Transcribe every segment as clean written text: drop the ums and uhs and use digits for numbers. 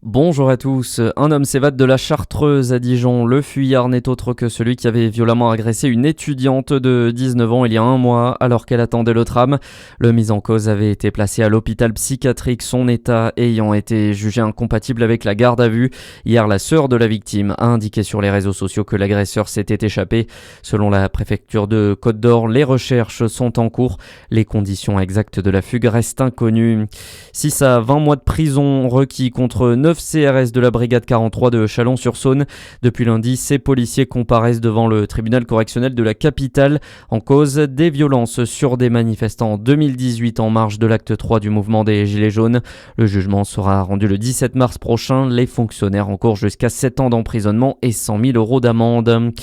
Bonjour à tous. Un homme s'évade de la Chartreuse à Dijon. Le fuyard n'est autre que celui qui avait violemment agressé une étudiante de 19 ans il y a un mois alors qu'elle attendait le tram. Le mis en cause avait été placé à l'hôpital psychiatrique, son état ayant été jugé incompatible avec la garde à vue. Hier, la sœur de la victime a indiqué sur les réseaux sociaux que l'agresseur s'était échappé. Selon la préfecture de Côte-d'Or, les recherches sont en cours. Les conditions exactes de la fugue restent inconnues. 6 à 20 mois de prison requis contre 9 CRS de la brigade 43 de Chalon-sur-Saône. Depuis lundi, ces policiers comparaissent devant le tribunal correctionnel de la capitale en cause des violences sur des manifestants en 2018 en marge de l'acte 3 du mouvement des Gilets jaunes. Le jugement sera rendu le 17 mars prochain. Les fonctionnaires encourent jusqu'à 7 ans d'emprisonnement et 100 000 € d'amende.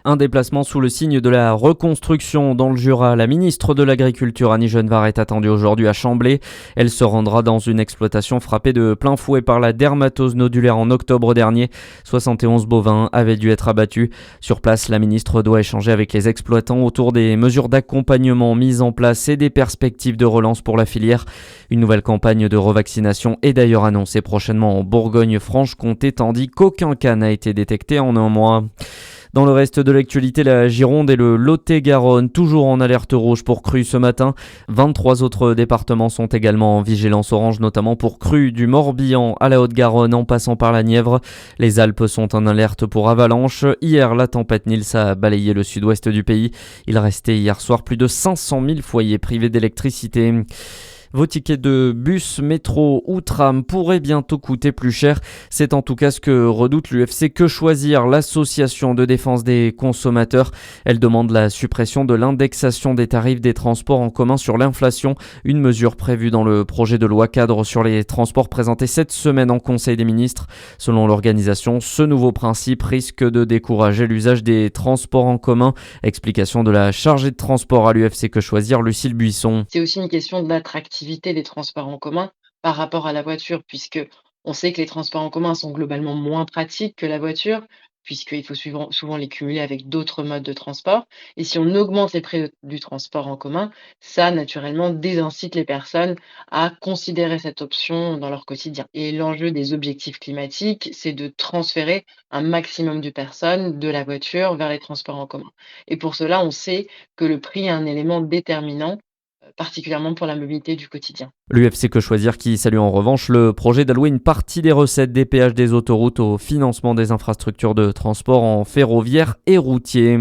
Un déplacement sous le signe de la reconstruction dans le Jura. La ministre de l'Agriculture, Annie Genevard, est attendue aujourd'hui à Chamblay. Elle se rendra dans une exploitation frappée de plein fouet par la dermatose nodulaire en octobre dernier. 71 bovins avaient dû être abattus. Sur place, la ministre doit échanger avec les exploitants autour des mesures d'accompagnement mises en place et des perspectives de relance pour la filière. Une nouvelle campagne de revaccination est d'ailleurs annoncée prochainement en Bourgogne-Franche-Comté, tandis qu'aucun cas n'a été détecté en un mois. Dans le reste de l'actualité, la Gironde et le Lot-et-Garonne, toujours en alerte rouge pour crues ce matin. 23 autres départements sont également en vigilance orange, notamment pour crues du Morbihan à la Haute-Garonne en passant par la Nièvre. Les Alpes sont en alerte pour avalanche. Hier, la tempête Nils a balayé le sud-ouest du pays. Il restait hier soir plus de 500 000 foyers privés d'électricité. Vos tickets de bus, métro ou tram pourraient bientôt coûter plus cher. C'est en tout cas ce que redoute l'UFC Que Choisir, l'association de défense des consommateurs. Elle demande la suppression de l'indexation des tarifs des transports en commun sur l'inflation, une mesure prévue dans le projet de loi cadre sur les transports présenté cette semaine en Conseil des ministres. Selon l'organisation, ce nouveau principe risque de décourager l'usage des transports en commun. Explication de la chargée de transport à l'UFC Que Choisir, Lucille Buisson. C'est aussi une question d'attractivité des transports en commun par rapport à la voiture, puisque on sait que les transports en commun sont globalement moins pratiques que la voiture, puisqu'il faut souvent les cumuler avec d'autres modes de transport. Et si on augmente les prix du transport en commun, ça naturellement désincite les personnes à considérer cette option dans leur quotidien. Et l'enjeu des objectifs climatiques, c'est de transférer un maximum de personnes de la voiture vers les transports en commun. Et pour cela, on sait que le prix est un élément déterminant particulièrement pour la mobilité du quotidien. L'UFC Que Choisir qui salue en revanche le projet d'allouer une partie des recettes des péages des autoroutes au financement des infrastructures de transport en ferroviaire et routier.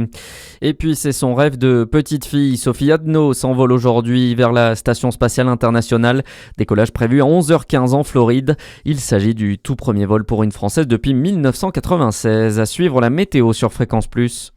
Et puis c'est son rêve de petite fille. Sophie Adno s'envole aujourd'hui vers la Station Spatiale Internationale. Décollage prévu à 11h15 en Floride. Il s'agit du tout premier vol pour une Française depuis 1996. À suivre la météo sur Fréquence Plus.